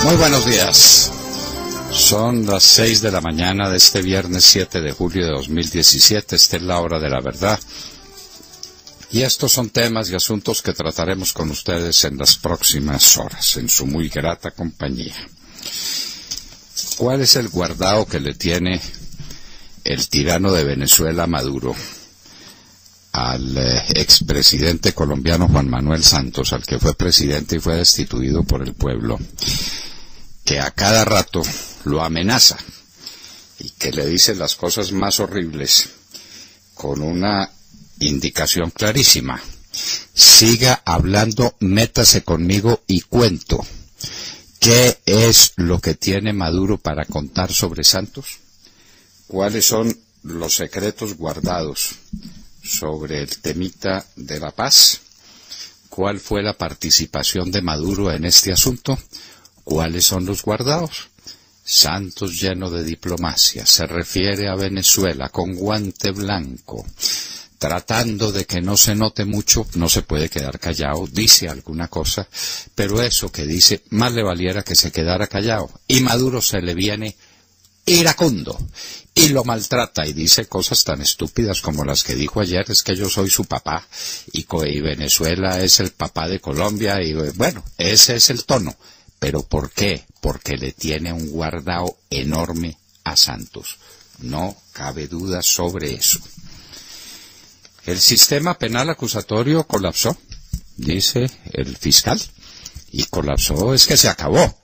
Muy buenos días. Son las 6 de la mañana de este viernes 7 de julio de 2017. Esta es la hora de la verdad. Y estos son temas y asuntos que trataremos con ustedes en las próximas horas, en su muy grata compañía. ¿Cuál es el guardado que le tiene el tirano de Venezuela, Maduro, al expresidente colombiano Juan Manuel Santos, al que fue presidente y fue destituido por el pueblo, que a cada rato lo amenaza y que le dice las cosas más horribles con una indicación clarísima? Siga hablando, métase conmigo y cuento. ¿Qué es lo que tiene Maduro para contar sobre Santos? ¿Cuáles son los secretos guardados sobre el temita de la paz? ¿Cuál fue la participación de Maduro en este asunto? ¿Cuáles son los guardados? Santos, lleno de diplomacia, se refiere a Venezuela con guante blanco, tratando de que no se note mucho. No se puede quedar callado, dice alguna cosa, pero eso que dice más le valiera que se quedara callado. Y Maduro se le viene iracundo y lo maltrata y dice cosas tan estúpidas como las que dijo ayer: es que yo soy su papá y Venezuela es el papá de Colombia. Y bueno, ese es el tono. ¿Pero por qué? Porque le tiene un guardado enorme a Santos. No cabe duda sobre eso. El sistema penal acusatorio colapsó, dice el fiscal, y colapsó es que se acabó.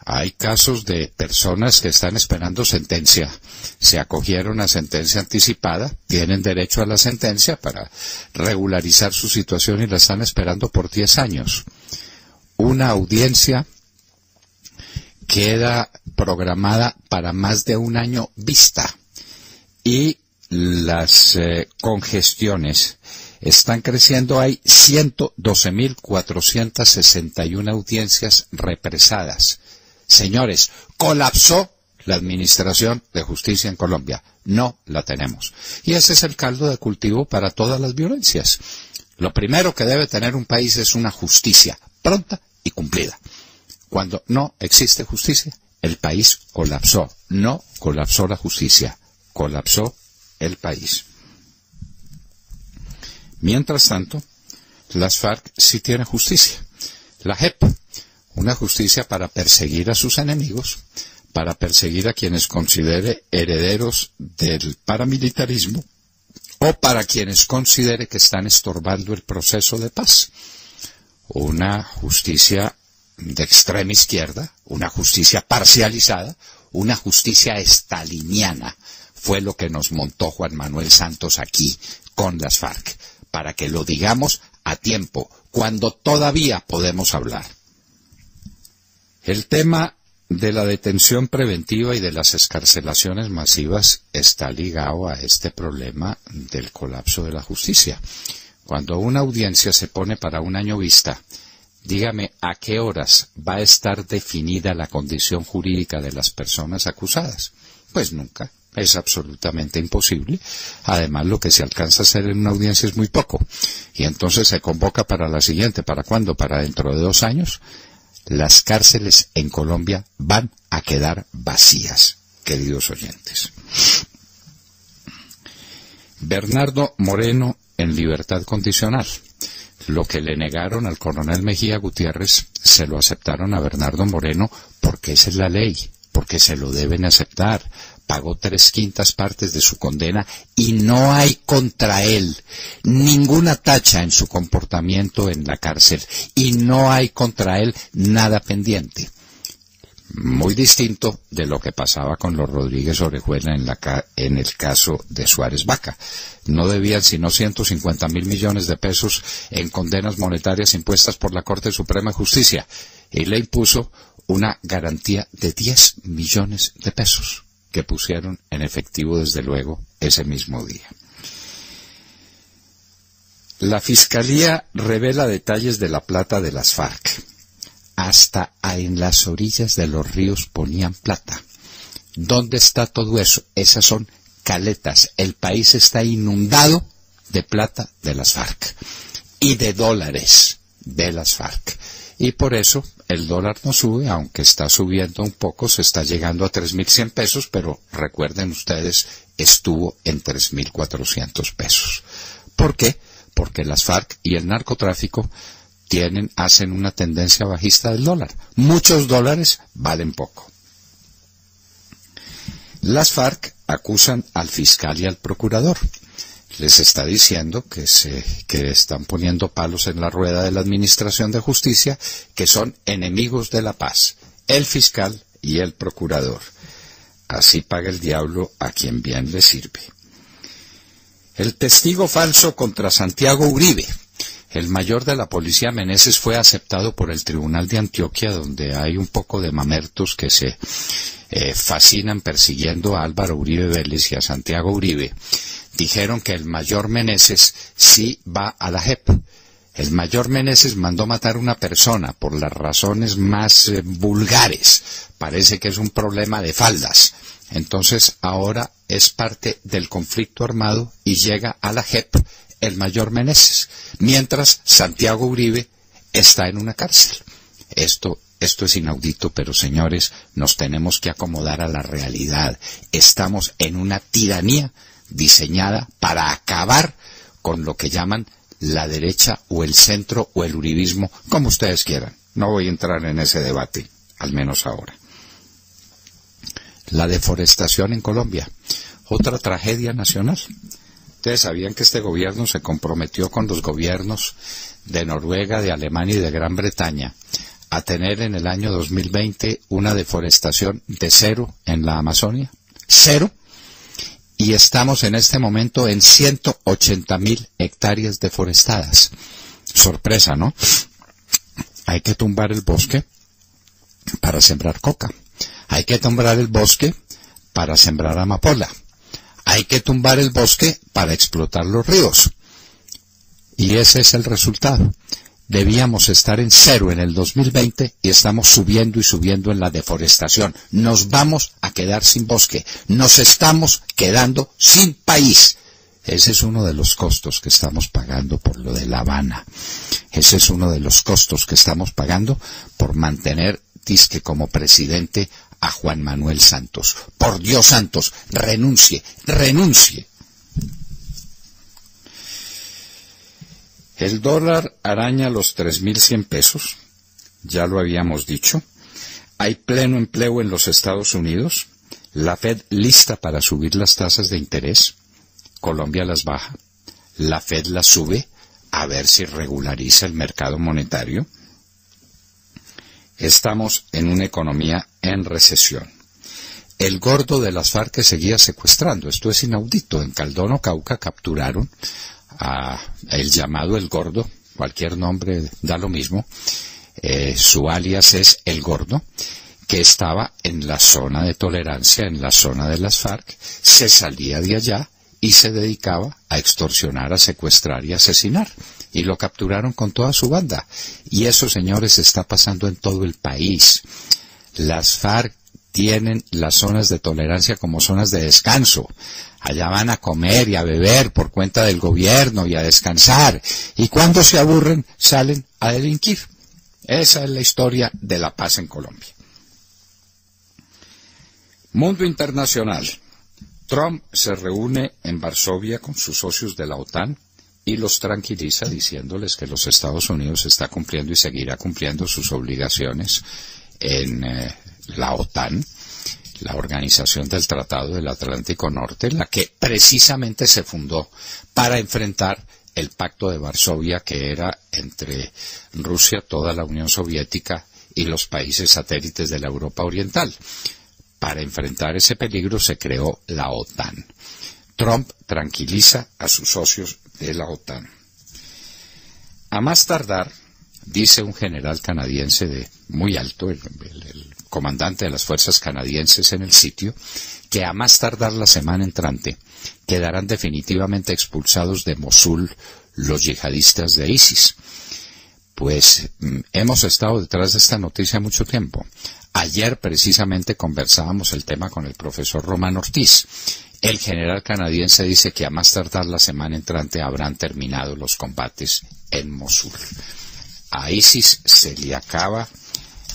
Hay casos de personas que están esperando sentencia, se acogieron a sentencia anticipada, tienen derecho a la sentencia para regularizar su situación y la están esperando por 10 años. Una audiencia queda programada para más de un año vista y las congestiones están creciendo. Hay 112.461 audiencias represadas. Señores, colapsó la administración de justicia en Colombia. No la tenemos. Y ese es el caldo de cultivo para todas las violencias. Lo primero que debe tener un país es una justicia pronta y cumplida. Cuando no existe justicia, el país colapsó. No colapsó la justicia, colapsó el país. Mientras tanto, las FARC sí tienen justicia. La JEP, una justicia para perseguir a sus enemigos, para perseguir a quienes considere herederos del paramilitarismo o para quienes considere que están estorbando el proceso de paz. Una justicia de extrema izquierda, una justicia parcializada, una justicia estaliniana, fue lo que nos montó Juan Manuel Santos aquí con las FARC, para que lo digamos a tiempo, cuando todavía podemos hablar. El tema de la detención preventiva y de las excarcelaciones masivas está ligado a este problema del colapso de la justicia. Cuando una audiencia se pone para un año vista, dígame a qué horas va a estar definida la condición jurídica de las personas acusadas. Pues nunca, es absolutamente imposible. Además, lo que se alcanza a hacer en una audiencia es muy poco. Y entonces se convoca para la siguiente. ¿Para cuándo? ¿Para dentro de 2 años? Las cárceles en Colombia van a quedar vacías, queridos oyentes. Bernardo Moreno en libertad condicional. Lo que le negaron al coronel Mejía Gutiérrez, se lo aceptaron a Bernardo Moreno porque esa es la ley, porque se lo deben aceptar. Pagó 3/5 partes de su condena y no hay contra él ninguna tacha en su comportamiento en la cárcel y no hay contra él nada pendiente. Muy distinto de lo que pasaba con los Rodríguez Orejuela en el caso de Suárez Vaca. No debían sino 150.000 millones de pesos en condenas monetarias impuestas por la Corte Suprema de Justicia y le impuso una garantía de 10 millones de pesos que pusieron en efectivo desde luego ese mismo día. La Fiscalía revela detalles de la plata de las FARC. Hasta en las orillas de los ríos ponían plata. ¿Dónde está todo eso? Esas son caletas. El país está inundado de plata de las FARC y de dólares de las FARC. Y por eso el dólar no sube, aunque está subiendo un poco, se está llegando a 3.100 pesos, pero recuerden ustedes, estuvo en 3.400 pesos. ¿Por qué? Porque las FARC y el narcotráfico hacen una tendencia bajista del dólar. Muchos dólares valen poco. Las FARC acusan al fiscal y al procurador. Les está diciendo que están poniendo palos en la rueda de la Administración de Justicia, que son enemigos de la paz, el fiscal y el procurador. Así paga el diablo a quien bien le sirve. El testigo falso contra Santiago Uribe. El mayor de la policía, Meneses, fue aceptado por el Tribunal de Antioquia, donde hay un poco de mamertos que se fascinan persiguiendo a Álvaro Uribe Vélez y a Santiago Uribe. Dijeron que el mayor Meneses sí va a la JEP. El mayor Meneses mandó matar a una persona por las razones más vulgares. Parece que es un problema de faldas. Entonces ahora es parte del conflicto armado y llega a la JEP el mayor Meneses, mientras Santiago Uribe está en una cárcel. Esto es inaudito, pero señores, nos tenemos que acomodar a la realidad. Estamos en una tiranía diseñada para acabar con lo que llaman la derecha o el centro o el uribismo, como ustedes quieran. No voy a entrar en ese debate, al menos ahora. La deforestación en Colombia, otra tragedia nacional. Ustedes sabían que este gobierno se comprometió con los gobiernos de Noruega, de Alemania y de Gran Bretaña a tener en el año 2020 una deforestación de 0 en la Amazonia. 0. Y estamos en este momento en 180.000 hectáreas deforestadas. Sorpresa, ¿no? Hay que tumbar el bosque para sembrar coca. Hay que tumbar el bosque para sembrar amapola. Hay que tumbar el bosque para explotar los ríos. Y ese es el resultado. Debíamos estar en 0 en el 2020 y estamos subiendo y subiendo en la deforestación. Nos vamos a quedar sin bosque. Nos estamos quedando sin país. Ese es uno de los costos que estamos pagando por lo de La Habana. Ese es uno de los costos que estamos pagando por mantener, dizque como presidente, a Juan Manuel Santos. Por Dios Santos, renuncie, renuncie. El dólar araña los 3.100 pesos, ya lo habíamos dicho. Hay pleno empleo en los Estados Unidos. La Fed lista para subir las tasas de interés. Colombia las baja. La Fed las sube a ver si regulariza el mercado monetario. Estamos en una economía en recesión. El gordo de las FARC seguía secuestrando. Esto es inaudito. En Caldono, Cauca, capturaron a el llamado El Gordo. Cualquier nombre da lo mismo. Su alias es El Gordo, que estaba en la zona de tolerancia, en la zona de las FARC. Se salía de allá y se dedicaba a extorsionar, a secuestrar y a asesinar. Y lo capturaron con toda su banda. Y eso, señores, está pasando en todo el país. Las FARC tienen las zonas de tolerancia como zonas de descanso. Allá van a comer y a beber por cuenta del gobierno y a descansar. Y cuando se aburren, salen a delinquir. Esa es la historia de la paz en Colombia. Mundo internacional. Trump se reúne en Varsovia con sus socios de la OTAN y los tranquiliza diciéndoles que los Estados Unidos está cumpliendo y seguirá cumpliendo sus obligaciones en la OTAN, la Organización del Tratado del Atlántico Norte, la que precisamente se fundó para enfrentar el Pacto de Varsovia, que era entre Rusia, toda la Unión Soviética y los países satélites de la Europa Oriental. Para enfrentar ese peligro se creó la OTAN. Trump tranquiliza a sus socios de la OTAN. A más tardar, dice un general canadiense de muy alto, el comandante de las fuerzas canadienses en el sitio, que a más tardar la semana entrante quedarán definitivamente expulsados de Mosul los yihadistas de ISIS. Pues hemos estado detrás de esta noticia mucho tiempo. Ayer precisamente conversábamos el tema con el profesor Román Ortiz. El general canadiense dice que a más tardar la semana entrante habrán terminado los combates en Mosul. A ISIS se le acaba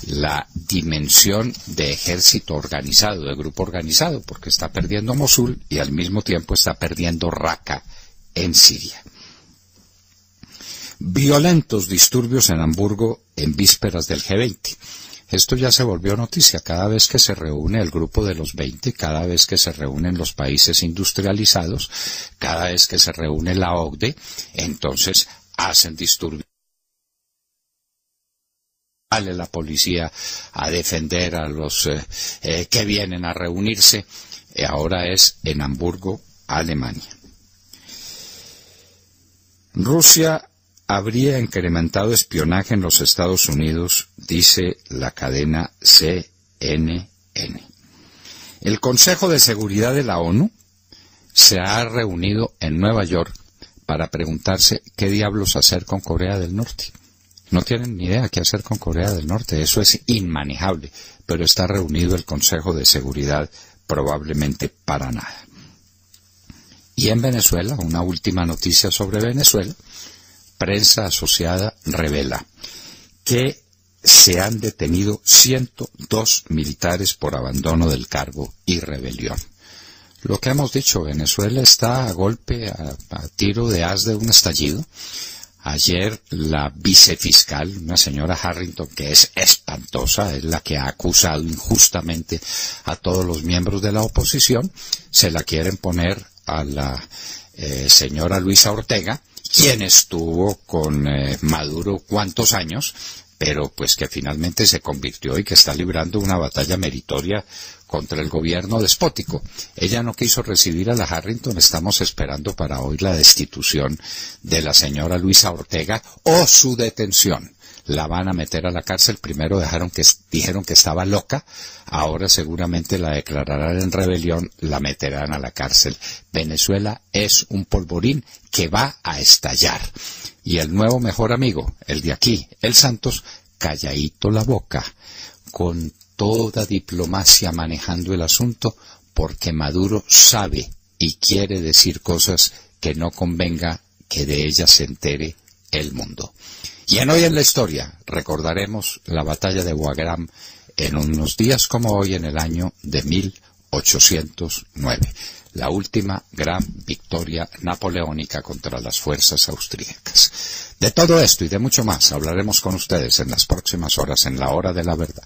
la dimensión de ejército organizado, de grupo organizado, porque está perdiendo Mosul y al mismo tiempo está perdiendo Raqqa en Siria. Violentos disturbios en Hamburgo en vísperas del G20. Esto ya se volvió noticia cada vez que se reúne el grupo de los 20, cada vez que se reúnen los países industrializados, cada vez que se reúne la OCDE, entonces hacen disturbios. Sale la policía a defender a los que vienen a reunirse. Ahora es en Hamburgo, Alemania. Rusia habría incrementado espionaje en los Estados Unidos, dice la cadena CNN. El Consejo de Seguridad de la ONU se ha reunido en Nueva York para preguntarse qué diablos hacer con Corea del Norte. No tienen ni idea qué hacer con Corea del Norte, eso es inmanejable, pero está reunido el Consejo de Seguridad probablemente para nada. Y en Venezuela, una última noticia sobre Venezuela, prensa asociada revela que se han detenido 102 militares por abandono del cargo y rebelión. Lo que hemos dicho, Venezuela está a golpe, a tiro de haz de un estallido. Ayer la vicefiscal, una señora Harrington, que es espantosa, es la que ha acusado injustamente a todos los miembros de la oposición, se la quieren poner a la señora Luisa Ortega, quien estuvo con Maduro cuántos años, pero pues que finalmente se convirtió y que está librando una batalla meritoria contra el gobierno despótico. Ella no quiso recibir a la Harrington, estamos esperando para hoy la destitución de la señora Luisa Ortega o su detención. La van a meter a la cárcel, primero dijeron que estaba loca, ahora seguramente la declararán en rebelión, la meterán a la cárcel. Venezuela es un polvorín que va a estallar. Y el nuevo mejor amigo, el de aquí, el Santos, calladito la boca, con toda diplomacia manejando el asunto, porque Maduro sabe y quiere decir cosas que no convenga que de ellas se entere el mundo. Y en Hoy en la Historia recordaremos la batalla de Wagram en unos días como hoy en el año de 1809, la última gran victoria napoleónica contra las fuerzas austríacas. De todo esto y de mucho más hablaremos con ustedes en las próximas horas en la Hora de la Verdad.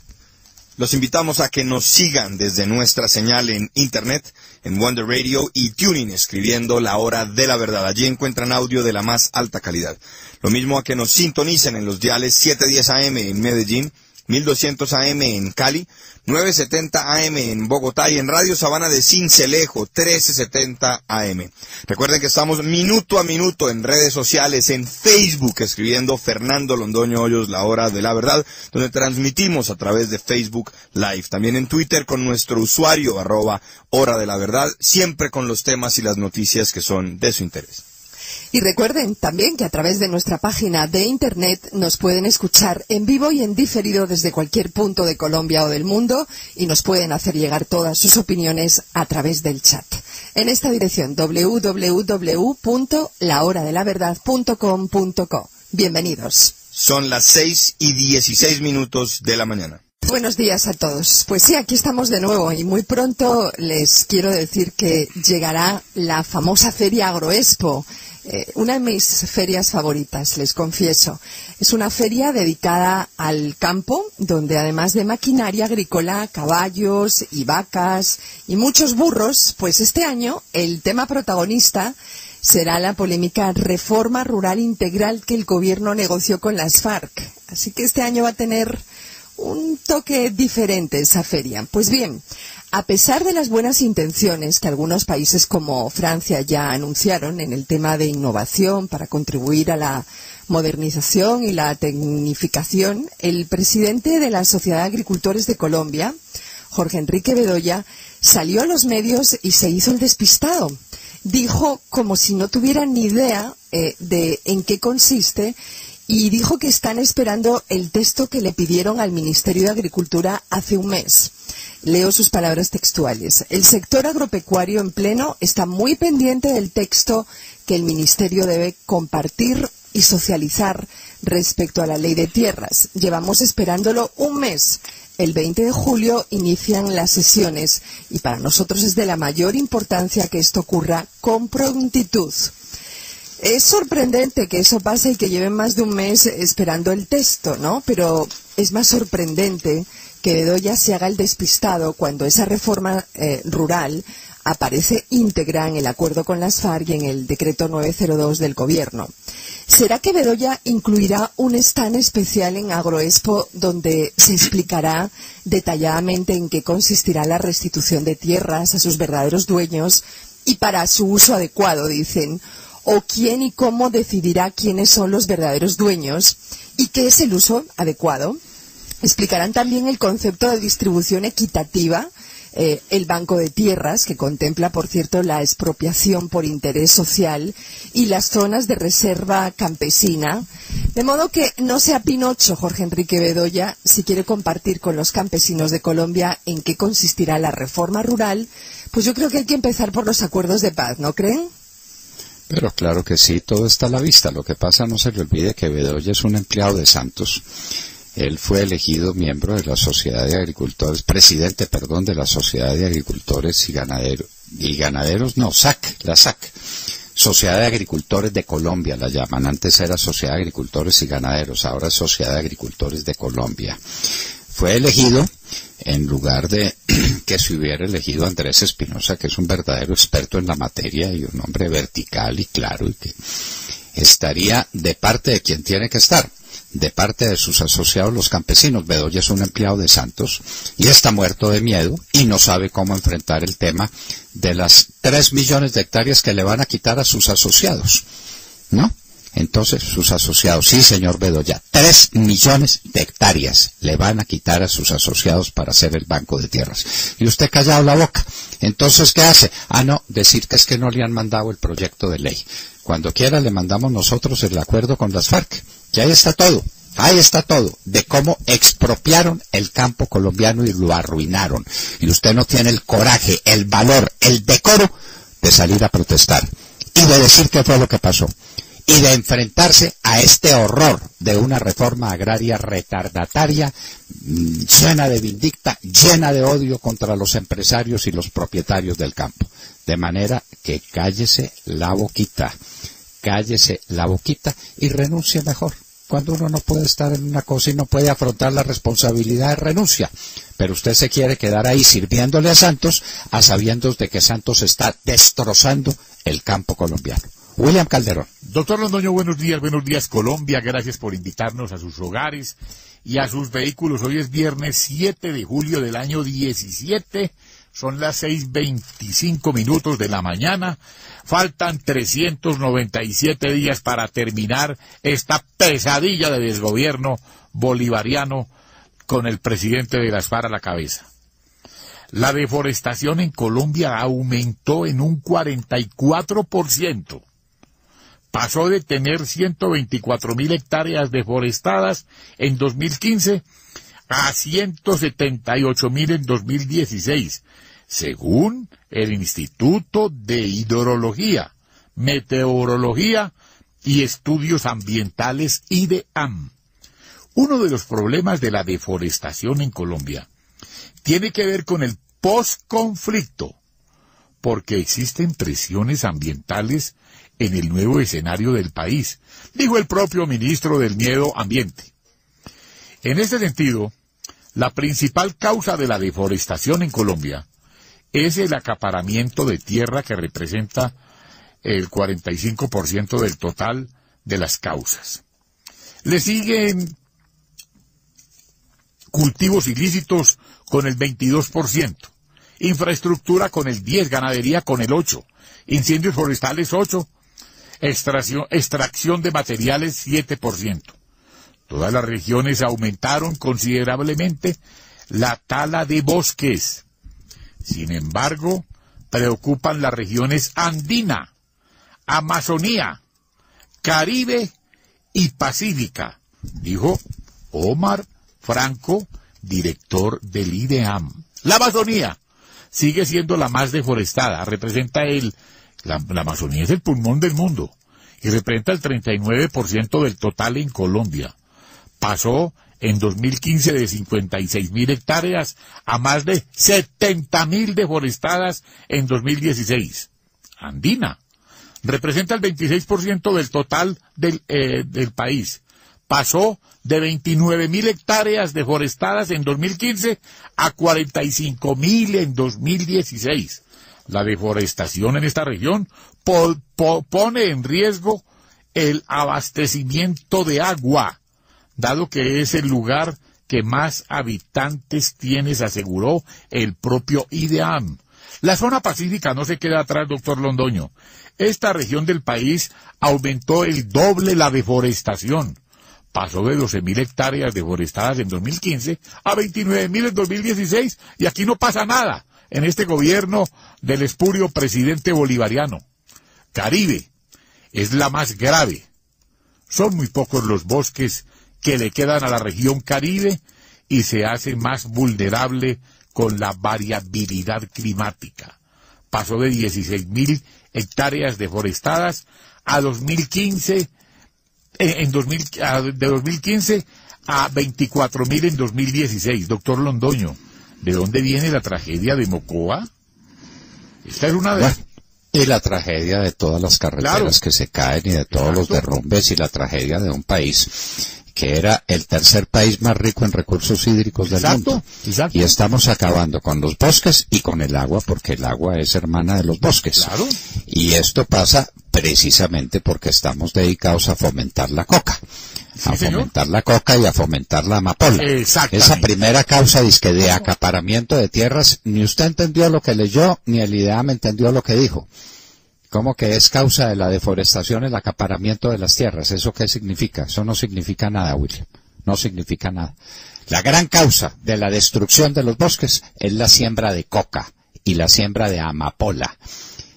Los invitamos a que nos sigan desde nuestra señal en Internet, en Wonder Radio y TuneIn, escribiendo La Hora de la Verdad. Allí encuentran audio de la más alta calidad. Lo mismo a que nos sintonicen en los diales 710 AM en Medellín, 1200 AM en Cali, 970 AM en Bogotá y en Radio Sabana de Sincelejo, 1370 AM. Recuerden que estamos minuto a minuto en redes sociales, en Facebook, escribiendo Fernando Londoño Hoyos, La Hora de la Verdad, donde transmitimos a través de Facebook Live. También en Twitter con nuestro usuario, @Hora de la Verdad, siempre con los temas y las noticias que son de su interés. Y recuerden también que a través de nuestra página de Internet nos pueden escuchar en vivo y en diferido desde cualquier punto de Colombia o del mundo y nos pueden hacer llegar todas sus opiniones a través del chat. En esta dirección www.lahoradelaverdad.com.co. Bienvenidos. Son las 6:16 de la mañana. Buenos días a todos. Pues sí, aquí estamos de nuevo y muy pronto les quiero decir que llegará la famosa Feria Agroexpo. Una de mis ferias favoritas, les confieso. Es una feria dedicada al campo, donde además de maquinaria agrícola, caballos y vacas y muchos burros, pues este año el tema protagonista será la polémica reforma rural integral que el gobierno negoció con las FARC. Así que este año va a tener un toque diferente esa feria. Pues bien, a pesar de las buenas intenciones que algunos países como Francia ya anunciaron en el tema de innovación para contribuir a la modernización y la tecnificación, el presidente de la Sociedad de Agricultores de Colombia, Jorge Enrique Bedoya, salió a los medios y se hizo el despistado. Dijo como si no tuviera ni idea de en qué consiste y dijo que están esperando el texto que le pidieron al Ministerio de Agricultura hace un mes. Leo sus palabras textuales. El sector agropecuario en pleno está muy pendiente del texto que el Ministerio debe compartir y socializar respecto a la ley de tierras. Llevamos esperándolo un mes. El 20 de julio inician las sesiones y para nosotros es de la mayor importancia que esto ocurra con prontitud. Es sorprendente que eso pase y que lleven más de un mes esperando el texto, ¿no? Pero es más sorprendente que Bedoya se haga el despistado cuando esa reforma rural aparece íntegra en el acuerdo con las FARC y en el decreto 902 del gobierno. ¿Será que Bedoya incluirá un stand especial en Agroexpo donde se explicará detalladamente en qué consistirá la restitución de tierras a sus verdaderos dueños y para su uso adecuado, dicen? ¿O quién y cómo decidirá quiénes son los verdaderos dueños y qué es el uso adecuado? Explicarán también el concepto de distribución equitativa, el Banco de Tierras, que contempla, por cierto, la expropiación por interés social y las zonas de reserva campesina. De modo que no sea Pinocho Jorge Enrique Bedoya si quiere compartir con los campesinos de Colombia en qué consistirá la reforma rural. Pues yo creo que hay que empezar por los acuerdos de paz, ¿no creen? Pero claro que sí, todo está a la vista. Lo que pasa, no se le olvide que Bedoya es un empleado de Santos. Él fue elegido miembro de la Sociedad de Agricultores, presidente, perdón, de la Sociedad de Agricultores y Ganaderos, no, la SAC, Sociedad de Agricultores de Colombia la llaman. Antes era Sociedad de Agricultores y Ganaderos, ahora es Sociedad de Agricultores de Colombia. Fue elegido en lugar de que se hubiera elegido Andrés Espinosa, que es un verdadero experto en la materia y un hombre vertical y claro, y que estaría de parte de quien tiene que estar, de parte de sus asociados los campesinos. Bedoya es un empleado de Santos y está muerto de miedo y no sabe cómo enfrentar el tema de las 3 millones de hectáreas que le van a quitar a sus asociados, ¿no? Entonces, sus asociados, sí, señor Bedoya, 3 millones de hectáreas le van a quitar a sus asociados para hacer el Banco de Tierras. Y usted callado la boca. Entonces, ¿qué hace? No, decir que es que no le han mandado el proyecto de ley. Cuando quiera le mandamos nosotros el acuerdo con las FARC, que ahí está todo, de cómo expropiaron el campo colombiano y lo arruinaron. Y usted no tiene el coraje, el valor, el decoro de salir a protestar y de decir qué fue lo que pasó. Y de enfrentarse a este horror de una reforma agraria retardataria, llena de vindicta, llena de odio contra los empresarios y los propietarios del campo. De manera que cállese la boquita y renuncie mejor. Cuando uno no puede estar en una cosa y no puede afrontar la responsabilidad, renuncia. Pero usted se quiere quedar ahí sirviéndole a Santos, a sabiendas de que Santos está destrozando el campo colombiano. William Calderón. Doctor Londoño, buenos días Colombia, gracias por invitarnos a sus hogares y a sus vehículos. Hoy es viernes 7 de julio del año 17, son las 6:25 de la mañana, faltan 397 días para terminar esta pesadilla de desgobierno bolivariano con el presidente de las FARC a la cabeza. La deforestación en Colombia aumentó en un 44%. Pasó de tener 124.000 hectáreas deforestadas en 2015 a 178.000 en 2016, según el Instituto de Hidrología, Meteorología y Estudios Ambientales IDEAM. Uno de los problemas de la deforestación en Colombia tiene que ver con el posconflicto, porque existen presiones ambientales en el nuevo escenario del país, dijo el propio ministro del Medio Ambiente. En este sentido, la principal causa de la deforestación en Colombia es el acaparamiento de tierra, que representa el 45% del total de las causas. Le siguen cultivos ilícitos con el 22%, infraestructura con el 10%, ganadería con el 8%, incendios forestales 8%, extracción de materiales 7%. Todas las regiones aumentaron considerablemente la tala de bosques. Sin embargo, preocupan las regiones andina, Amazonía, Caribe y Pacífica, dijo Omar Franco, director del IDEAM. La Amazonía sigue siendo la más deforestada, la Amazonía es el pulmón del mundo. y representa el 39% del total en Colombia. Pasó en 2015 de 56.000 hectáreas a más de 70.000 deforestadas en 2016. Andina representa el 26% del total del país. Pasó de 29.000 hectáreas deforestadas en 2015 a 45.000 en 2016. La deforestación en esta región pone en riesgo el abastecimiento de agua, dado que es el lugar que más habitantes tiene, se aseguró el propio IDEAM. La zona pacífica no se queda atrás, doctor Londoño. Esta región del país aumentó el doble la deforestación. Pasó de 12.000 hectáreas deforestadas en 2015 a 29.000 en 2016, y aquí no pasa nada en este gobierno del espurio presidente bolivariano. Caribe es la más grave. Son muy pocos los bosques que le quedan a la región Caribe y se hace más vulnerable con la variabilidad climática. Pasó de 16.000 hectáreas deforestadas a 2015, de 2015 a 24.000 en 2016. Doctor Londoño, ¿de dónde viene la tragedia de Mocoa? Esta es una de... Y la tragedia de todas las carreteras que se caen y de todos los derrumbes, y la tragedia de un país que era el tercer país más rico en recursos hídricos del mundo. Y estamos acabando con los bosques y con el agua, porque el agua es hermana de los bosques. Y esto pasa precisamente porque estamos dedicados a fomentar la coca. Fomentar la coca y a fomentar la amapola. Esa primera causa de acaparamiento de tierras, ni usted entendió lo que leyó, ni el IDEAM entendió lo que dijo. ¿Cómo que es causa de la deforestación el acaparamiento de las tierras? ¿Eso qué significa? Eso no significa nada, William. No significa nada. La gran causa de la destrucción de los bosques es la siembra de coca y la siembra de amapola.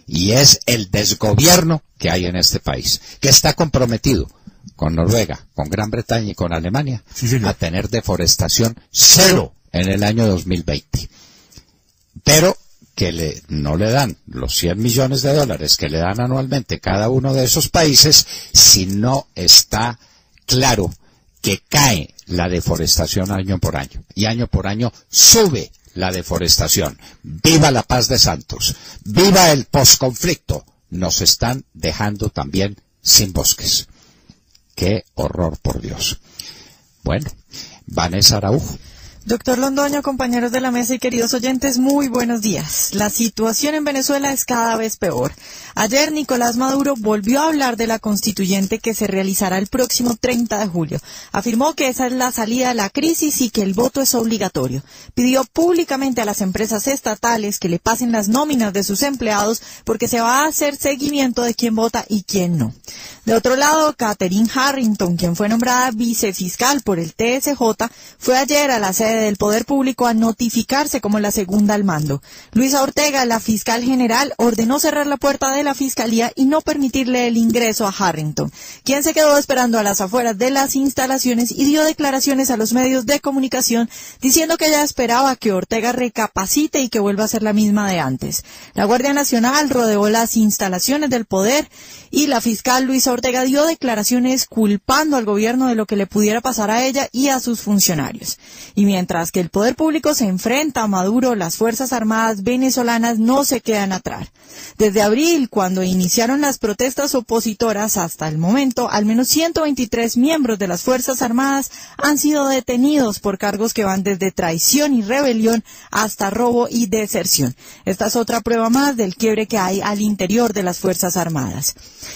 Y es el desgobierno que hay en este país, que está comprometido con Noruega, con Gran Bretaña y con Alemania a tener deforestación cero en el año 2020. Pero que no le dan los 100 millones de dólares que le dan anualmente cada uno de esos países si no está claro que cae la deforestación año por año. Y año por año sube la deforestación. ¡Viva la paz de Santos! ¡Viva el posconflicto! Nos están dejando también sin bosques. ¡Qué horror, por Dios! Bueno, Vanessa Araujo. Doctor Londoño, compañeros de la mesa y queridos oyentes, muy buenos días. La situación en Venezuela es cada vez peor. Ayer Nicolás Maduro volvió a hablar de la constituyente que se realizará el próximo 30 de julio. Afirmó que esa es la salida de la crisis y que el voto es obligatorio. Pidió públicamente a las empresas estatales que le pasen las nóminas de sus empleados porque se va a hacer seguimiento de quién vota y quién no. De otro lado, Catherine Harrington, quien fue nombrada vicefiscal por el TSJ, fue ayer a la sede del Poder Público a notificarse como la segunda al mando. Luisa Ortega, la fiscal general, ordenó cerrar la puerta de la fiscalía y no permitirle el ingreso a Harrington, quien se quedó esperando a las afueras de las instalaciones y dio declaraciones a los medios de comunicación diciendo que ella esperaba que Ortega recapacite y que vuelva a ser la misma de antes. La Guardia Nacional rodeó las instalaciones del Poder y la fiscal Luisa Ortega dio declaraciones culpando al gobierno de lo que le pudiera pasar a ella y a sus funcionarios. Y mientras que el poder público se enfrenta a Maduro, las Fuerzas Armadas venezolanas no se quedan atrás. Desde abril, cuando iniciaron las protestas opositoras, hasta el momento, al menos 123 miembros de las Fuerzas Armadas han sido detenidos por cargos que van desde traición y rebelión hasta robo y deserción. Esta es otra prueba más del quiebre que hay al interior de las Fuerzas Armadas.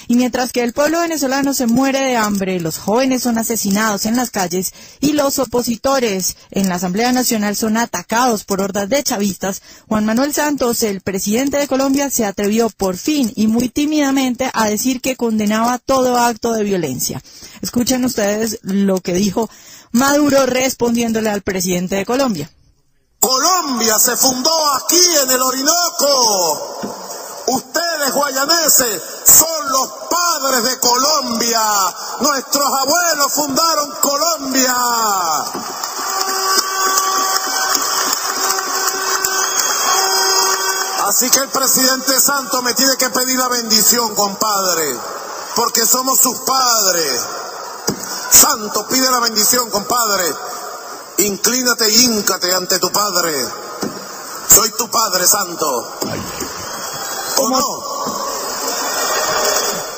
Y mientras que el pueblo venezolano se muere de hambre, los jóvenes son asesinados en las calles y los opositores en la Asamblea Nacional son atacados por hordas de chavistas, Juan Manuel Santos, el presidente de Colombia, se atrevió por fin y muy tímidamente a decir que condenaba todo acto de violencia. Escuchen ustedes lo que dijo Maduro respondiéndole al presidente de Colombia. Colombia se fundó aquí en el Orinoco. Ustedes, guayaneses, son los padres de Colombia. Nuestros abuelos fundaron Colombia. Así que el presidente Santos me tiene que pedir la bendición, compadre. porque somos sus padres. Santo, pide la bendición, compadre. Inclínate y híncate ante tu padre. Soy tu padre, Santo. ¿O no?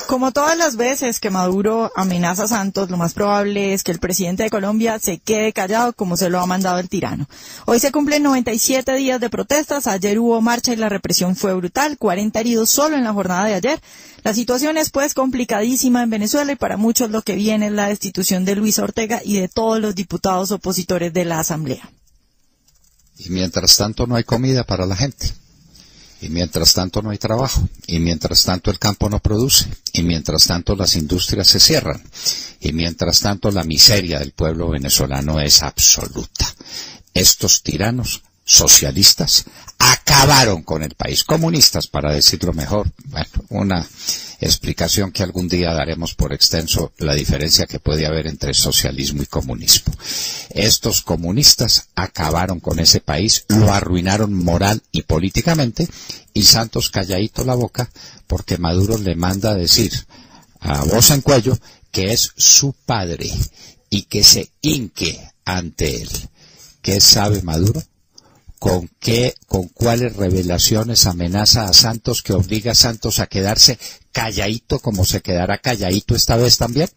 Como todas las veces que Maduro amenaza a Santos, lo más probable es que el presidente de Colombia se quede callado como se lo ha mandado el tirano. Hoy se cumplen 97 días de protestas, ayer hubo marcha y la represión fue brutal, 40 heridos solo en la jornada de ayer. La situación es pues complicadísima en Venezuela y para muchos lo que viene es la destitución de Luis Ortega y de todos los diputados opositores de la Asamblea. Y mientras tanto no hay comida para la gente. Y mientras tanto no hay trabajo, y mientras tanto el campo no produce, y mientras tanto las industrias se cierran, y mientras tanto la miseria del pueblo venezolano es absoluta. Estos tiranos socialistas acabaron con el país, comunistas para decirlo mejor. Bueno, una explicación que algún día daremos por extenso, la diferencia que puede haber entre socialismo y comunismo. Estos comunistas acabaron con ese país, lo arruinaron moral y políticamente, y Santos calladito la boca porque Maduro le manda a decir a voz en cuello que es su padre y que se hinque ante él. ¿Qué sabe Maduro? ¿Con cuáles revelaciones amenaza a Santos que obliga a Santos a quedarse calladito como se quedará calladito esta vez también?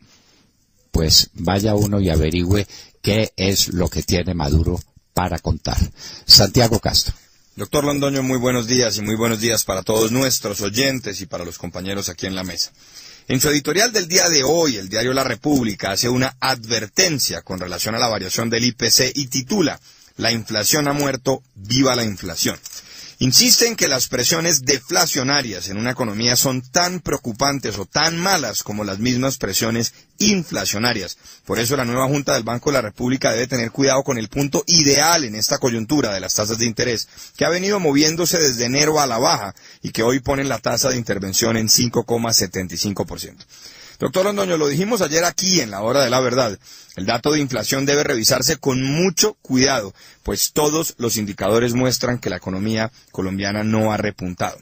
Pues vaya uno y averigüe qué es lo que tiene Maduro para contar. Santiago Castro. Doctor Londoño, muy buenos días y muy buenos días para todos nuestros oyentes y para los compañeros aquí en la mesa. En su editorial del día de hoy, el diario La República hace una advertencia con relación a la variación del IPC y titula: La inflación ha muerto, viva la inflación. Insiste en que las presiones deflacionarias en una economía son tan preocupantes o tan malas como las mismas presiones inflacionarias. Por eso la nueva Junta del Banco de la República debe tener cuidado con el punto ideal en esta coyuntura de las tasas de interés, que ha venido moviéndose desde enero a la baja y que hoy ponen la tasa de intervención en 5,75%. Doctor Londoño, lo dijimos ayer aquí en la hora de la verdad, el dato de inflación debe revisarse con mucho cuidado, pues todos los indicadores muestran que la economía colombiana no ha repuntado.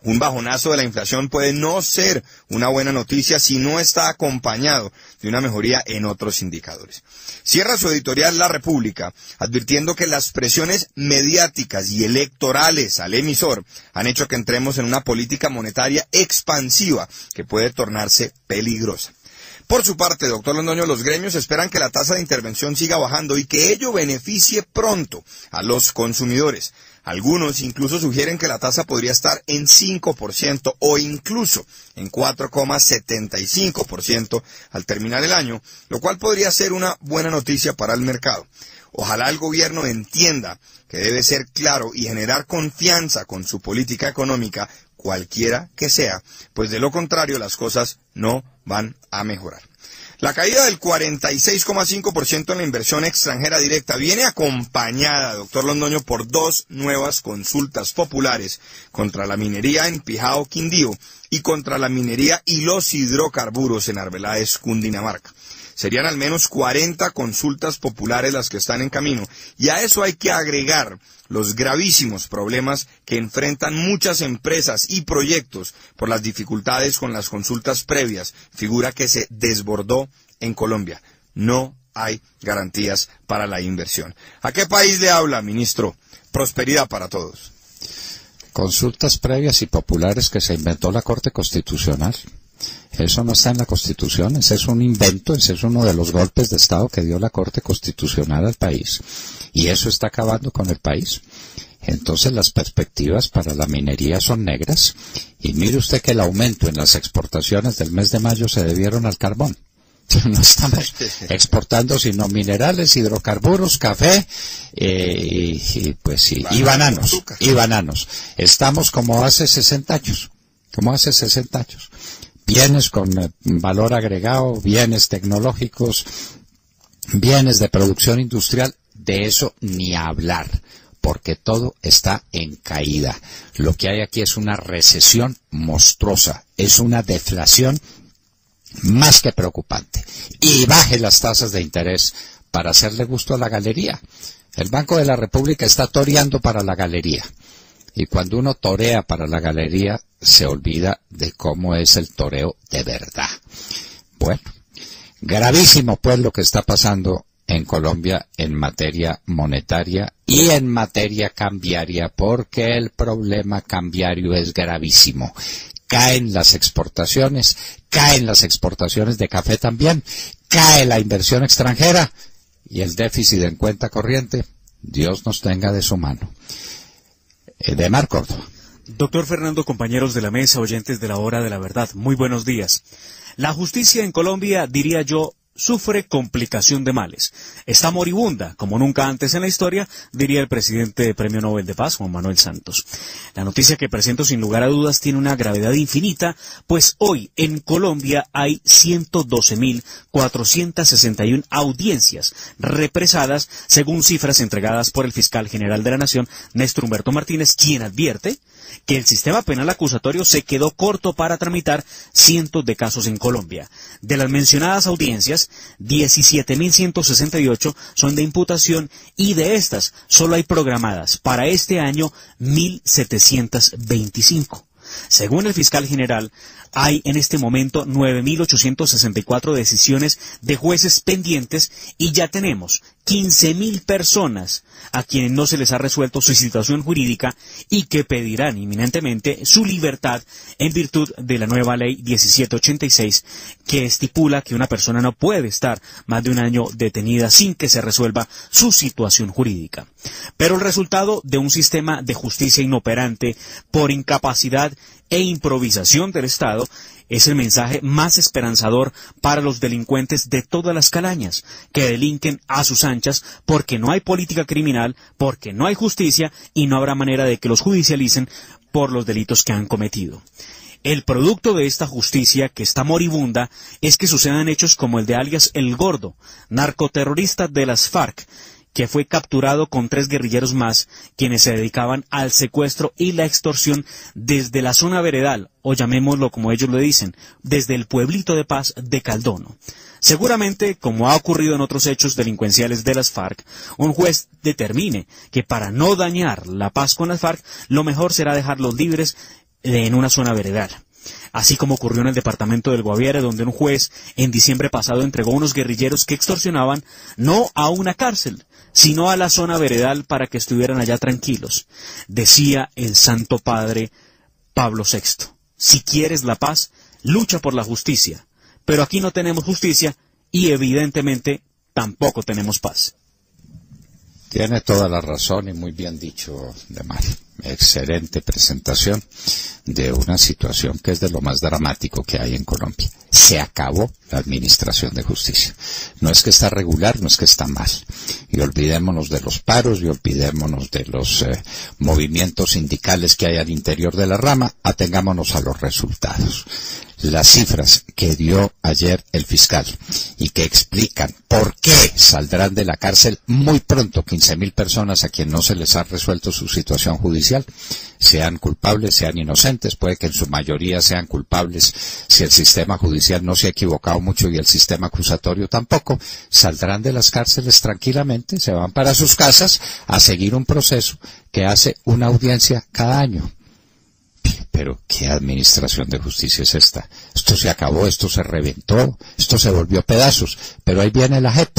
Un bajonazo de la inflación puede no ser una buena noticia si no está acompañado de una mejoría en otros indicadores. Cierra su editorial La República advirtiendo que las presiones mediáticas y electorales al emisor han hecho que entremos en una política monetaria expansiva que puede tornarse peligrosa. Por su parte, doctor Londoño, los gremios esperan que la tasa de intervención siga bajando y que ello beneficie pronto a los consumidores. Algunos incluso sugieren que la tasa podría estar en 5% o incluso en 4,75% al terminar el año, lo cual podría ser una buena noticia para el mercado. Ojalá el gobierno entienda que debe ser claro y generar confianza con su política económica, cualquiera que sea, pues de lo contrario las cosas no van a mejorar. La caída del 46,5% en la inversión extranjera directa viene acompañada, doctor Londoño, por dos nuevas consultas populares contra la minería en Pijao, Quindío, y contra la minería y los hidrocarburos en Arbeláez, Cundinamarca. Serían al menos 40 consultas populares las que están en camino, y a eso hay que agregar los gravísimos problemas que enfrentan muchas empresas y proyectos por las dificultades con las consultas previas, figura que se desbordó en Colombia. No hay garantías para la inversión. ¿A qué país le habla, ministro? Prosperidad para todos. Consultas previas y populares que se inventó la Corte Constitucional. Eso no está en la Constitución, ese es un invento, ese es uno de los golpes de Estado que dio la Corte Constitucional al país. Y eso está acabando con el país. Entonces las perspectivas para la minería son negras. Y mire usted que el aumento en las exportaciones del mes de mayo se debieron al carbón. No estamos exportando sino minerales, hidrocarburos, café y bananos. Estamos como hace 60 años. Bienes con valor agregado, bienes tecnológicos, bienes de producción industrial, de eso ni hablar, porque todo está en caída. Lo que hay aquí es una recesión monstruosa, es una deflación más que preocupante. Y baje las tasas de interés para hacerle gusto a la galería. El Banco de la República está toreando para la galería. Y cuando uno torea para la galería, se olvida de cómo es el toreo de verdad. Bueno, gravísimo pues lo que está pasando en Colombia en materia monetaria y en materia cambiaria, porque el problema cambiario es gravísimo. Caen las exportaciones de café también, cae la inversión extranjera y el déficit en cuenta corriente, Dios nos tenga de su mano. Edemar Córdoba. Doctor Fernando, compañeros de la mesa, oyentes de la Hora de la Verdad, muy buenos días. La justicia en Colombia, diría yo, sufre complicación de males. Está moribunda, como nunca antes en la historia, diría el presidente de Premio Nobel de Paz, Juan Manuel Santos. La noticia que presento sin lugar a dudas tiene una gravedad infinita, pues hoy en Colombia hay 112.461 audiencias represadas, según cifras entregadas por el fiscal general de la Nación, Néstor Humberto Martínez, quien advierte que el sistema penal acusatorio se quedó corto para tramitar cientos de casos en Colombia. De las mencionadas audiencias, 17.168 son de imputación y de estas solo hay programadas para este año 1.725. Según el fiscal general, hay en este momento 9.864 decisiones de jueces pendientes y ya tenemos 15.000 personas a quienes no se les ha resuelto su situación jurídica y que pedirán inminentemente su libertad en virtud de la nueva ley 1786 que estipula que una persona no puede estar más de un año detenida sin que se resuelva su situación jurídica. Pero el resultado de un sistema de justicia inoperante por incapacidad e improvisación del Estado es el mensaje más esperanzador para los delincuentes de todas las calañas, que delinquen a sus anchas porque no hay política criminal, porque no hay justicia y no habrá manera de que los judicialicen por los delitos que han cometido. El producto de esta justicia, que está moribunda, es que sucedan hechos como el de alias El Gordo, narcoterrorista de las FARC, que fue capturado con 3 guerrilleros más, quienes se dedicaban al secuestro y la extorsión desde la zona veredal, o llamémoslo como ellos lo dicen, desde el pueblito de Paz de Caldono. Seguramente, como ha ocurrido en otros hechos delincuenciales de las FARC, un juez determine que para no dañar la paz con las FARC, lo mejor será dejarlos libres en una zona veredal. Así como ocurrió en el departamento del Guaviare, donde un juez en diciembre pasado entregó unos guerrilleros que extorsionaban no a una cárcel, sino a la zona veredal para que estuvieran allá tranquilos. Decía el Santo Padre Pablo VI, si quieres la paz, lucha por la justicia. Pero aquí no tenemos justicia y evidentemente tampoco tenemos paz. Tiene toda la razón y muy bien dicho, Edemar. Excelente presentación de una situación que es de lo más dramático que hay en Colombia. Se acabó la administración de justicia. No es que está regular, no es que está mal. Y olvidémonos de los paros y olvidémonos de los movimientos sindicales que hay al interior de la rama. Atengámonos a los resultados. Las cifras que dio ayer el fiscal y que explican por qué saldrán de la cárcel muy pronto 15.000 personas a quien no se les ha resuelto su situación judicial, sean culpables, sean inocentes, puede que en su mayoría sean culpables si el sistema judicial no se ha equivocado mucho y el sistema acusatorio tampoco, saldrán de las cárceles tranquilamente, se van para sus casas a seguir un proceso que hace una audiencia cada año. Pero, ¿qué administración de justicia es esta? Esto se acabó, esto se reventó, esto se volvió pedazos, pero ahí viene la JEP.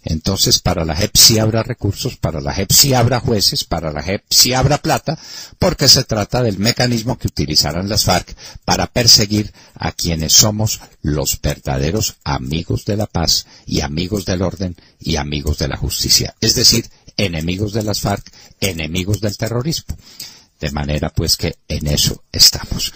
Entonces, para la JEP sí habrá recursos, para la JEP sí habrá jueces, para la JEP sí habrá plata, porque se trata del mecanismo que utilizarán las FARC para perseguir a quienes somos los verdaderos amigos de la paz y amigos del orden y amigos de la justicia. Es decir, enemigos de las FARC, enemigos del terrorismo. De manera pues que en eso estamos.